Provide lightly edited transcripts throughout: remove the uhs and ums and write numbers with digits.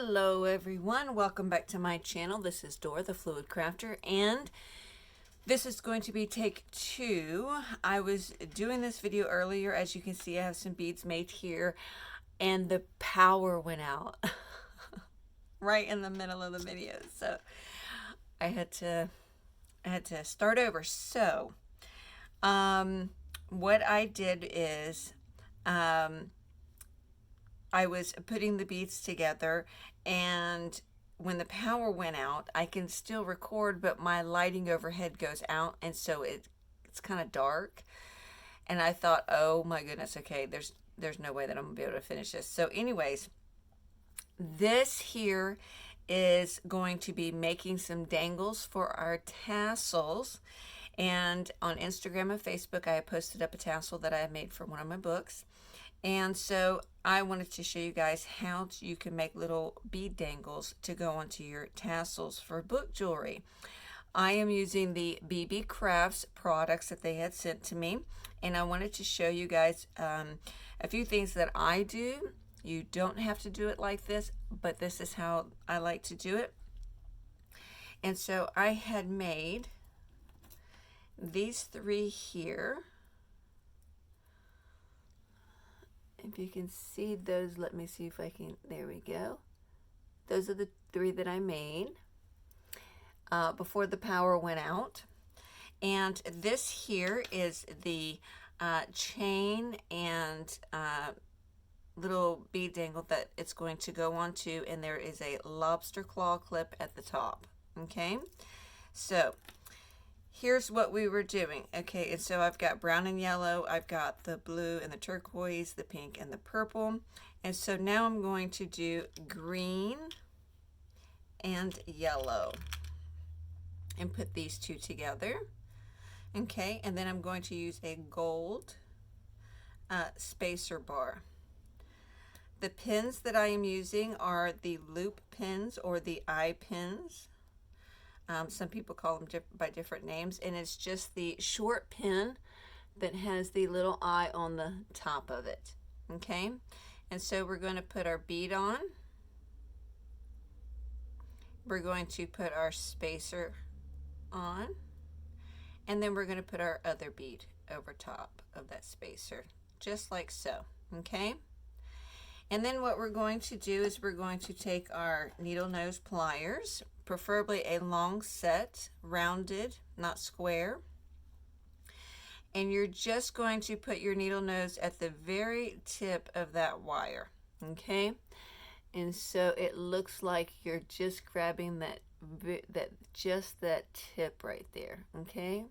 Hello everyone, welcome back to my channel. This is Dora the Fluid Crafter, and this is going to be take 2. I was doing this video earlier. As you can see, I have some beads made here and the power went out right in the middle of the video, so I had to start over. So what I did is I was putting the beads together, and when the power went out, I can still record, but my lighting overhead goes out, and so it's kind of dark. And I thought, oh my goodness, okay, there's no way that I'm gonna be able to finish this. So anyways, this here is going to be making some dangles for our tassels. And on Instagram and Facebook, I posted up a tassel that I had made for one of my books. And so I wanted to show you guys how you can make little bead dangles to go onto your tassels for book jewelry. I am using the Beebeecraft products that they had sent to me, and I wanted to show you guys a few things that I do. You don't have to do it like this, but this is how I like to do it. And so I had made these 3 here. If you can see those, let me see if I can, there we go. Those are the 3 that I made before the power went out. And this here is the chain and little bead dangle that it's going to go onto, and there is a lobster claw clip at the top. Okay, so here's what we were doing. Okay, and so I've got brown and yellow, I've got the blue and the turquoise, the pink and the purple. And so now I'm going to do green and yellow and put these 2 together. Okay, and then I'm going to use a gold spacer bar. The pins that I am using are the loop pins or the eye pins. Some people call them by different names, and it's just the short pin that has the little eye on the top of it. Okay, and so we're going to put our bead on. We're going to put our spacer on, and then we're going to put our other bead over top of that spacer, just like so. Okay, and then what we're going to do is we're going to take our needle nose pliers, preferably a long set, rounded, not square. And you're just going to put your needle nose at the very tip of that wire, okay? And so it looks like you're just grabbing that tip right there, okay?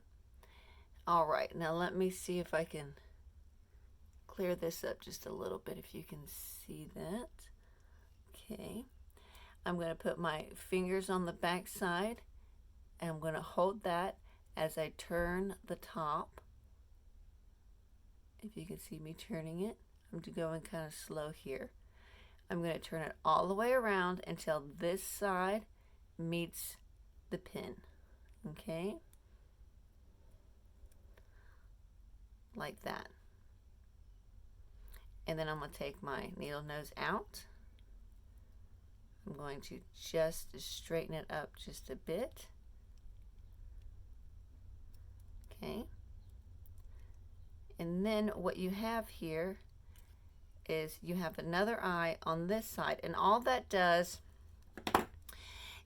All right, now let me see if I can clear this up just a little bit, if you can see that. Okay. I'm going to put my fingers on the back side, and I'm going to hold that as I turn the top. If you can see me turning it, I'm going kind of slow here. I'm going to turn it all the way around until this side meets the pin. Okay? Like that. And then I'm going to take my needle nose out. I'm going to just straighten it up just a bit. Okay. And then what you have here is you have another eye on this side, and all that does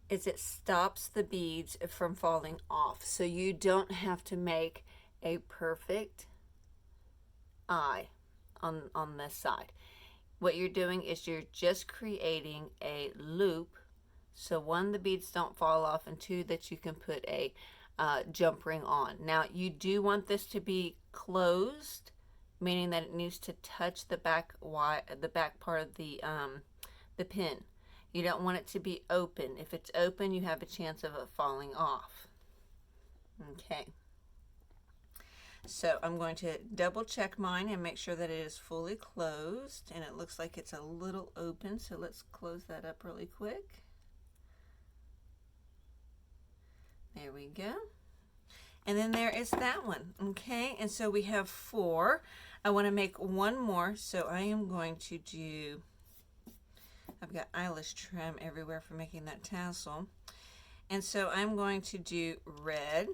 is it stops the beads from falling off. So you don't have to make a perfect eye on this side. What you're doing is you're just creating a loop, so 1, the beads don't fall off, and 2, that you can put a jump ring on. Now you do want this to be closed, meaning that it needs to touch the back part of the pin. You don't want it to be open. If it's open, you have a chance of it falling off. Okay. So I'm going to double check mine and make sure that it is fully closed, and it looks like it's a little open, so let's close that up really quick. There we go. And then there is that one. Okay, and so we have 4. I want to make 1 more, so I am going to do I've got eyelash trim everywhere for making that tassel. And so I'm going to do red.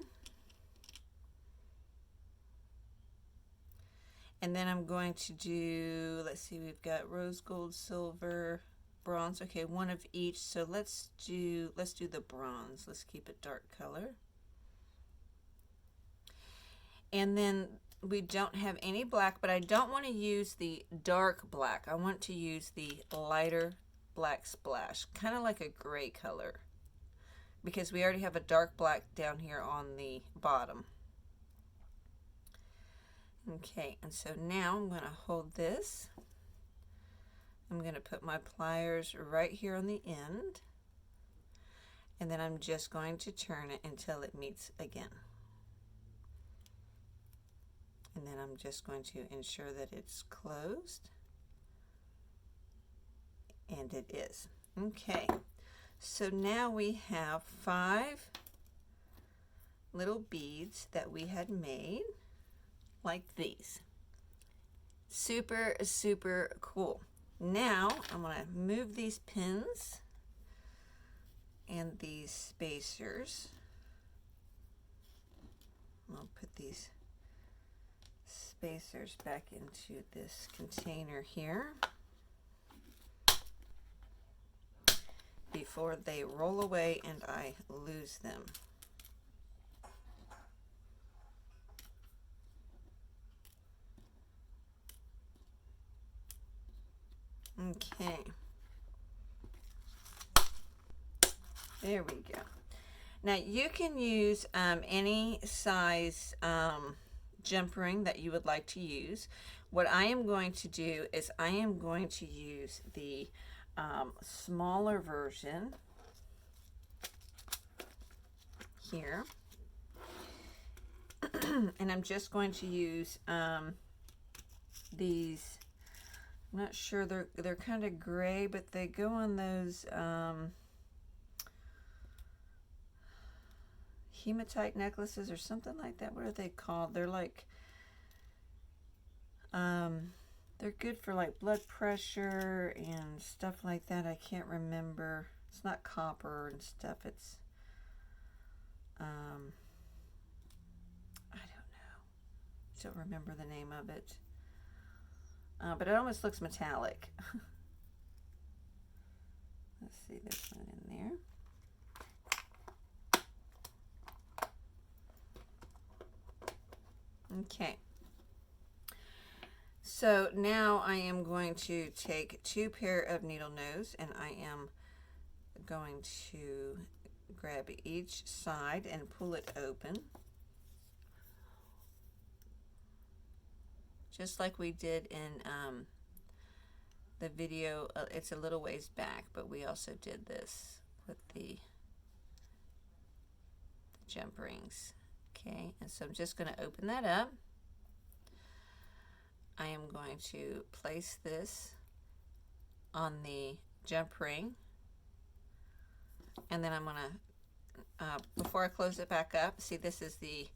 And then I'm going to do, let's see, we've got rose gold, silver, bronze. Okay, one of each. So let's do the bronze. Let's keep it dark color. And then we don't have any black, but I don't want to use the dark black. I want to use the lighter black splash, kind of like a gray color, because we already have a dark black down here on the bottom. Okay, and so now I'm going to hold this. I'm going to put my pliers right here on the end, and then I'm just going to turn it until it meets again. And then I'm just going to ensure that it's closed, and it is. Okay, so now we have 5 little beads that we had made, like these. Super, super cool. Now I'm going to move these pins and these spacers. I'll put these spacers back into this container here before they roll away and I lose them. Okay, there we go. Now you can use any size jump ring that you would like to use. What I am going to do is I am going to use the smaller version here. And I'm just going to use these. I'm not sure, they're kind of gray, but they go on those hematite necklaces or something like that. What are they called? They're like they're good for like blood pressure and stuff like that. I can't remember. It's not copper and stuff. It's I don't know. Don't remember the name of it. But it almost looks metallic. Let's see, this one in there. Okay. So now I am going to take 2 pair of needle nose, and I am going to grab each side and pull it open. Just like we did in the video. It's a little ways back, but we also did this with the jump rings. Okay, and so I'm just going to open that up. I am going to place this on the jump ring, and then I'm going to, before I close it back up, see, this is the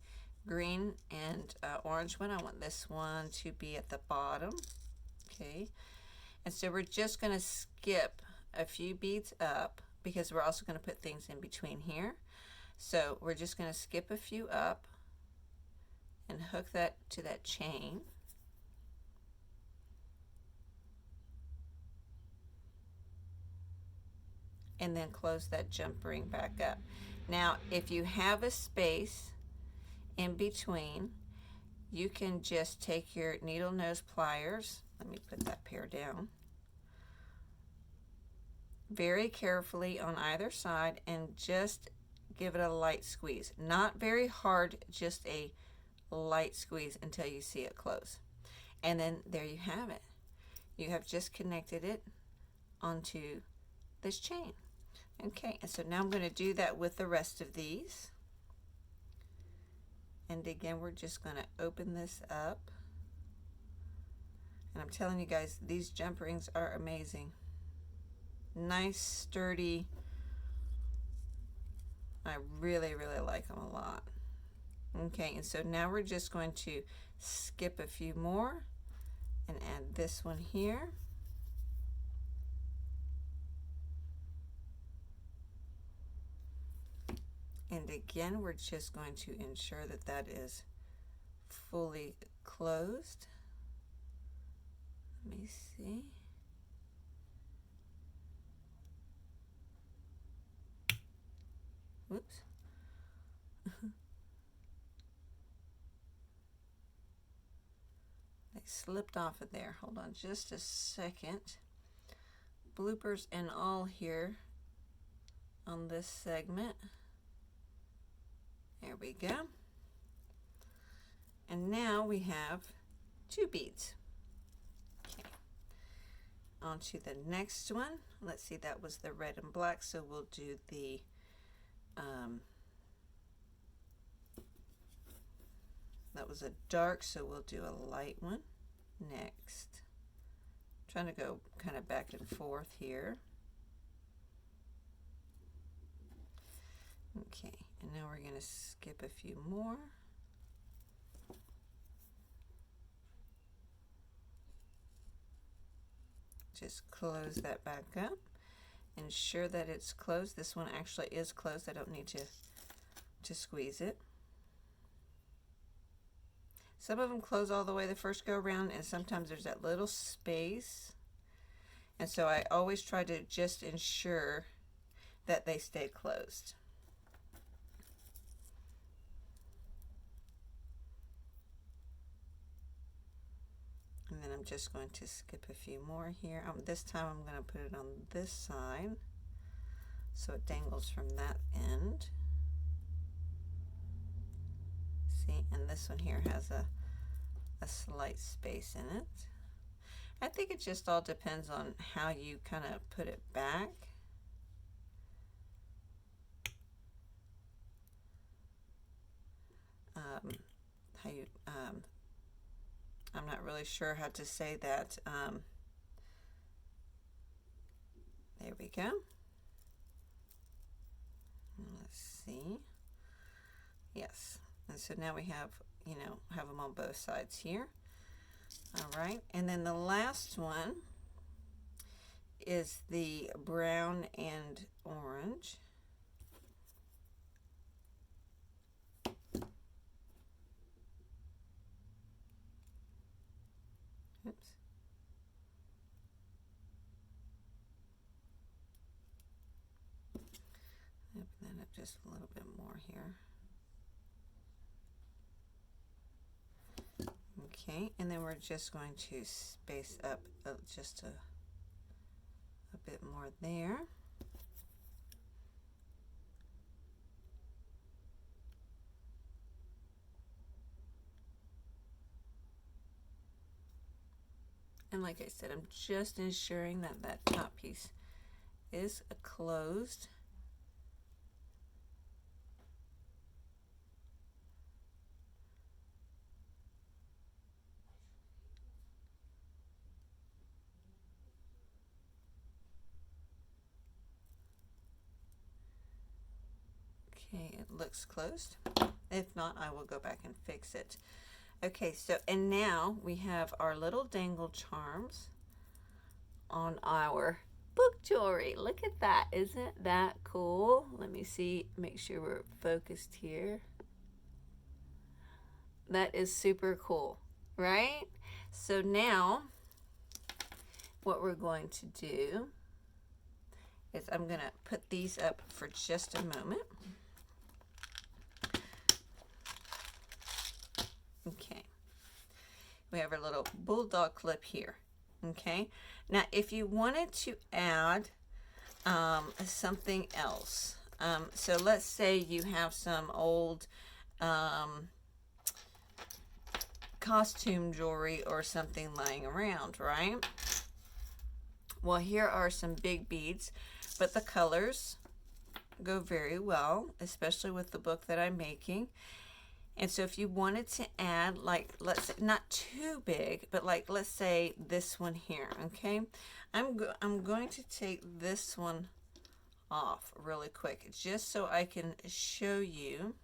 green and orange one. I want this one to be at the bottom. Okay, and so we're just going to skip a few beads up because we're also going to put things in between here. So we're just going to skip a few up and hook that to that chain. And then close that jump ring back up. Now, if you have a space in between, you can just take your needle nose pliers. Let me put that pair down. Very carefully on either side and just give it a light squeeze. Not very hard, just a light squeeze until you see it close. And then there you have it. You have just connected it onto this chain. Okay, and so now I'm going to do that with the rest of these. And again, we're just going to open this up. And I'm telling you guys, these jump rings are amazing. Nice, sturdy. I really, really like them a lot. Okay, and so now we're just going to skip a few more and add this one here. And again, we're just going to ensure that that is fully closed. Let me see. Whoops. They slipped off of there. Hold on just a second. Bloopers and all here on this segment. There we go. And now we have 2 beads. Okay. On to the next one. Let's see, that was the red and black, so we'll do the that was a dark, so we'll do a light one next. Trying to go kind of back and forth here. Okay, and now we're going to skip a few more. Just close that back up. Ensure that it's closed. This one actually is closed. I don't need to squeeze it. Some of them close all the way the first go around, and sometimes there's that little space. And so I always try to just ensure that they stay closed. And then I'm just going to skip a few more here. This time I'm going to put it on this side so it dangles from that end. See, and this one here has a slight space in it. I think it just all depends on how you kind of put it back. How you I'm not really sure how to say that. There we go. Let's see. Yes. And so now we have, have them on both sides here. All right. And then the last one is the brown and orange. Oops. Open that up just a little bit more here. Okay, and then we're just going to space up just a bit more there. And like I said, I'm just ensuring that that top piece is closed. Okay, it looks closed. If not, I will go back and fix it. Okay, so, and now we have our little dangle charms on our book jewelry. Look at that. Isn't that cool? Let me see, make sure we're focused here. That is super cool, right? So now what we're going to do is I'm going to put these up for just a moment. Okay, we have our little bulldog clip here. Okay, now if you wanted to add something else, so let's say you have some old costume jewelry or something lying around, right? Well, here are some big beads, but the colors go very well, especially with the book that I'm making. And so if you wanted to add, like, let's say, not too big, but like, let's say this one here, okay? I'm going to take this one off really quick, just so I can show you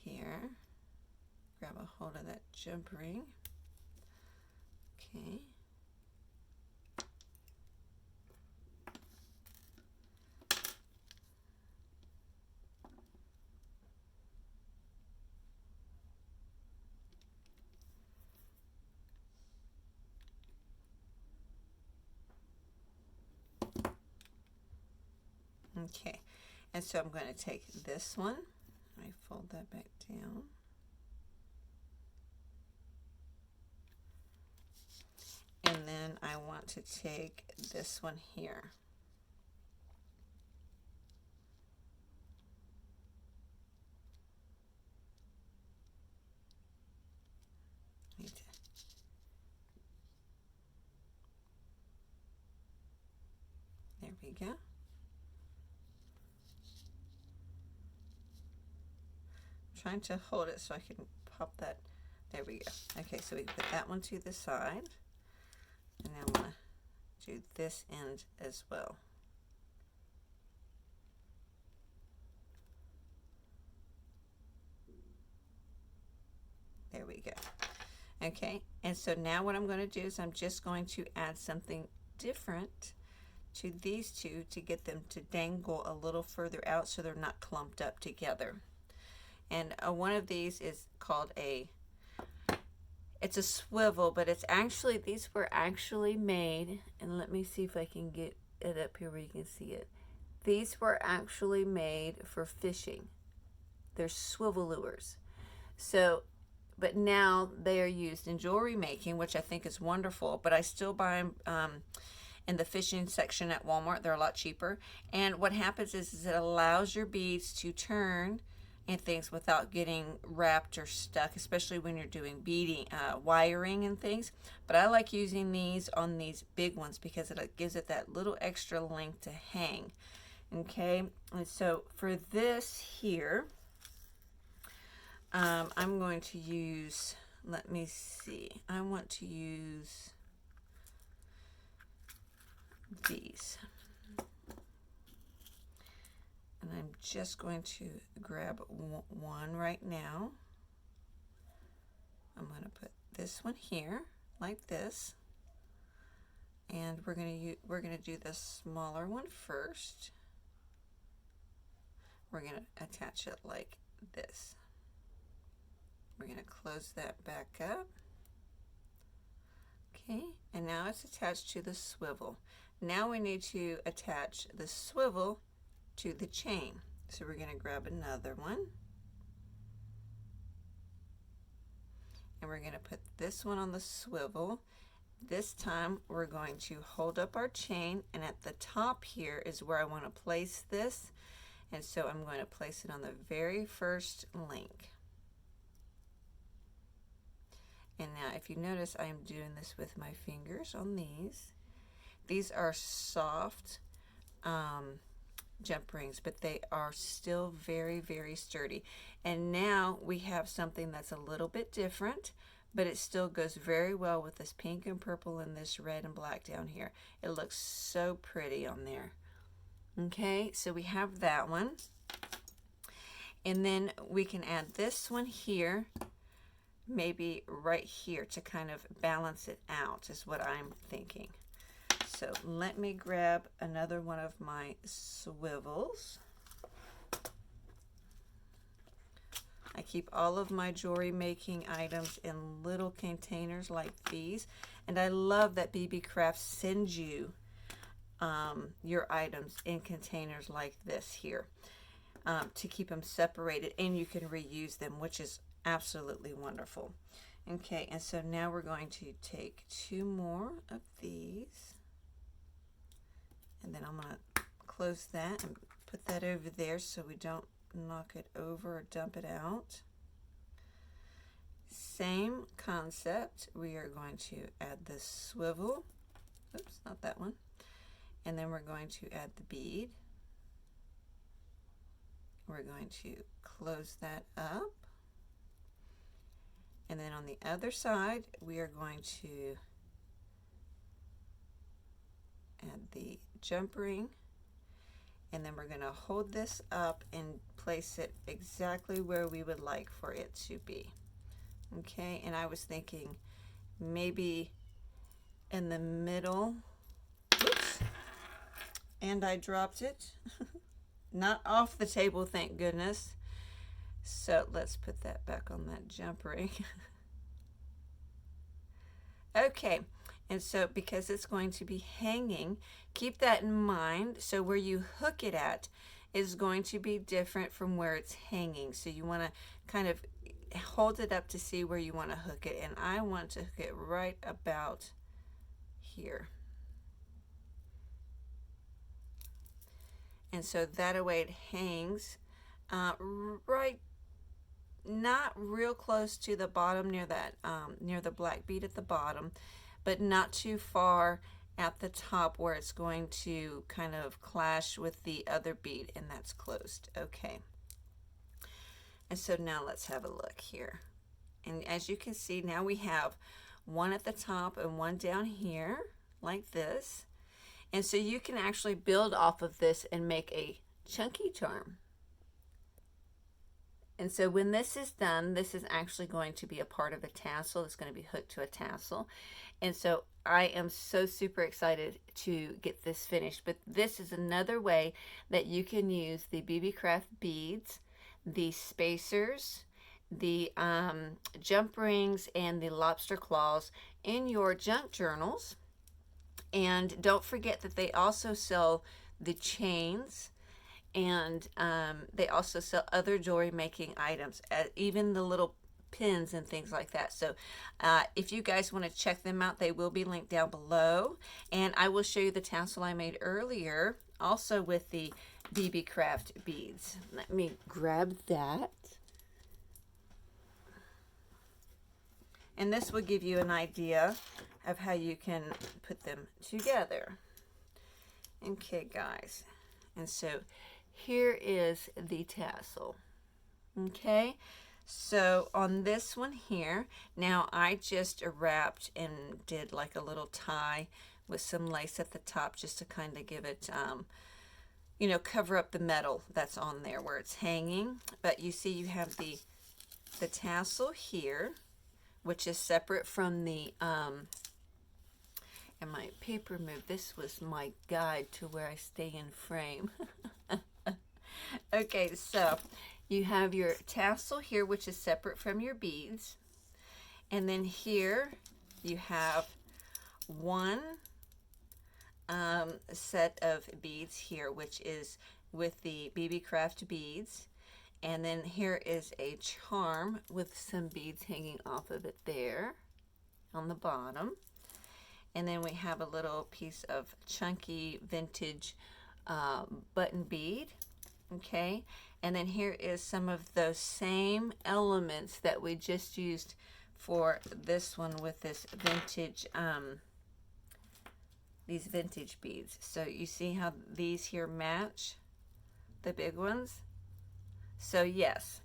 here. Grab a hold of that jump ring. Okay. Okay, and so I'm going to take this one, I fold that back down, and then I want to take this one here. There we go. I'm trying to hold it so I can pop that. There we go. Okay, so we put that one to the side. And now I'm going to do this end as well. There we go. Okay, and so now what I'm going to do is I'm just going to add something different to these two to get them to dangle a little further out so they're not clumped up together. And one of these is called it's a swivel, but it's actually, these were actually made, and let me see if I can get it up here where you can see it. These were actually made for fishing. They're swivel lures. So, but now they are used in jewelry making, which I think is wonderful, but I still buy them in the fishing section at Walmart. They're a lot cheaper. And what happens is it allows your beads to turn and things without getting wrapped or stuck, especially when you're doing beading, wiring and things. But I like using these on these big ones because it gives it that little extra length to hang. Okay, and so for this here, I'm going to use, let me see, I want to use these. And I'm just going to grab one right now. I'm going to put this one here like this, and we're going to do the smaller one first. We're going to attach it like this. We're going to close that back up. Okay, and now it's attached to the swivel. Now we need to attach the swivel to the chain. So we're going to grab another one, and we're going to put this one on the swivel. This time we're going to hold up our chain, and at the top here is where I want to place this, and so I'm going to place it on the very first link. And now if you notice, I am doing this with my fingers on these. These are soft jump rings, but they are still very, very sturdy. And now we have something that's a little bit different, but it still goes very well with this pink and purple and this red and black down here. It looks so pretty on there. Okay, so we have that one. And then we can add this one here, maybe right here to kind of balance it out is what I'm thinking. So let me grab another one of my swivels. I keep all of my jewelry making items in little containers like these, and I love that Beebeecraft sends you your items in containers like this here to keep them separated, and you can reuse them, which is absolutely wonderful. Okay, and so now we're going to take two more of these, and then I'm going to close that and put that over there so we don't knock it over or dump it out. Same concept. We are going to add the swivel. Oops, not that one. And then we're going to add the bead. We're going to close that up. And then on the other side, we are going to add the jump ring, and then we're going to hold this up and place it exactly where we would like for it to be. Okay, and I was thinking maybe in the middle. Oops, and I dropped it. Not off the table, thank goodness. So let's put that back on that jump ring. Okay, And so because it's going to be hanging, keep that in mind. So where you hook it at is going to be different from where it's hanging. So you want to kind of hold it up to see where you want to hook it. And I want to hook it right about here. And so that way it hangs right, not real close to the bottom near that near the black bead at the bottom, but not too far at the top where it's going to kind of clash with the other bead, and that's closed. Okay. And so now let's have a look here. And as you can see, now we have one at the top and one down here like this. And so you can actually build off of this and make a chunky charm. And so when this is done, this is actually going to be a part of a tassel. It's going to be hooked to a tassel. And so I am so super excited to get this finished. But this is another way that you can use the Beebeecraft beads, the spacers, the jump rings, and the lobster claws in your junk journals. And don't forget that they also sell the chains, and they also sell other jewelry making items, even the little pins and things like that. So if you guys want to check them out, they will be linked down below. And I will show you the tassel I made earlier, also with the Beebeecraft beads. Let me grab that. And this will give you an idea of how you can put them together. Okay, guys. And so here is the tassel. Okay, so on this one here, now I just wrapped and did like a little tie with some lace at the top just to kind of give it, you know, cover up the metal that's on there where it's hanging. But you see you have the tassel here, which is separate from the, and my paper moved. This was my guide to where I stay in frame. Okay, so you have your tassel here, which is separate from your beads. And then here you have one set of beads here, which is with the Beebeecraft beads. And then here is a charm with some beads hanging off of it there on the bottom. And then we have a little piece of chunky vintage button bead. Okay, and then here is some of those same elements that we just used for this one with this vintage, these vintage beads. So you see how these here match the big ones? So yes,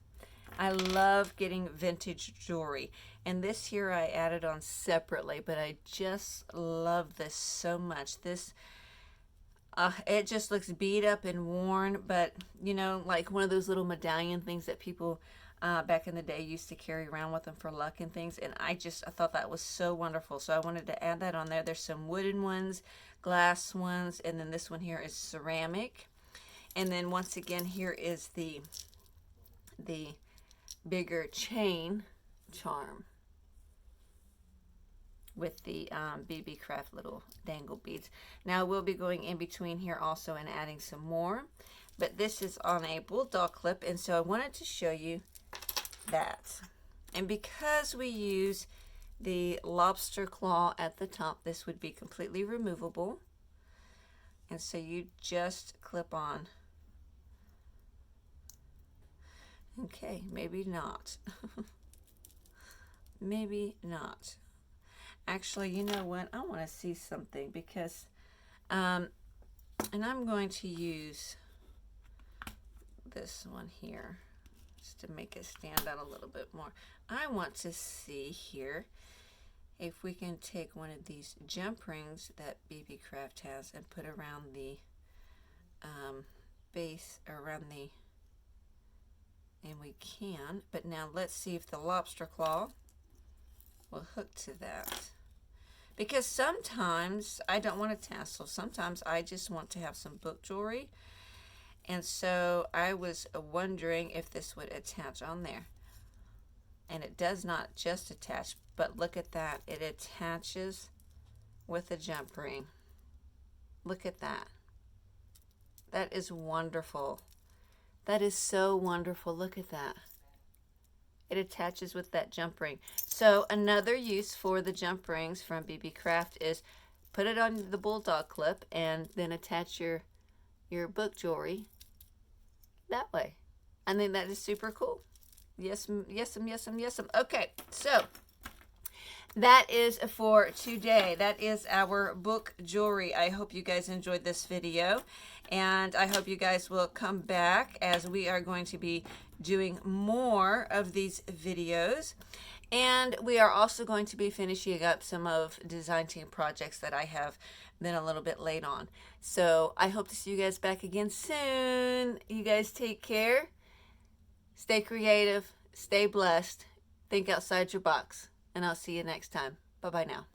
I love getting vintage jewelry. And this here I added on separately, but I just love this so much. This it just looks beat up and worn, but you know, like one of those little medallion things that people back in the day used to carry around with them for luck and things. And I thought that was so wonderful, so I wanted to add that on there. There's some wooden ones, glass ones, and then this one here is ceramic. And then once again, here is the bigger chain charm with the Beebeecraft little dangle beads. Now we'll be going in between here also and adding some more, but this is on a bulldog clip, and so I wanted to show you that. And because we use the lobster claw at the top, this would be completely removable, and so you just clip on. Okay, maybe not. Maybe not. Actually, you know what? I want to see something because, and I'm going to use this one here just to make it stand out a little bit more. I want to see here if we can take one of these jump rings that Beebeecraft has and put around the base, around the, and we can. But now let's see if the lobster claw will hook to that. Because sometimes I don't want a tassel. Sometimes I just want to have some book jewelry. And so I was wondering if this would attach on there. And it does not just attach, but look at that. It attaches with a jump ring. Look at that. That is wonderful. That is so wonderful. Look at that. It attaches with that jump ring. So another use for the jump rings from Beebeecraft is put it on the bulldog clip and then attach your book jewelry that way. I think that is super cool. Yes, yes, yes, yes. Okay, so that is for today. That is our book jewelry. I hope you guys enjoyed this video, and I hope you guys will come back as we are going to be doing more of these videos. And we are also going to be finishing up some of design team projects that I have been a little bit late on. So I hope to see you guys back again soon. You guys take care. Stay creative. Stay blessed. Think outside your box. And I'll see you next time. Bye-bye now.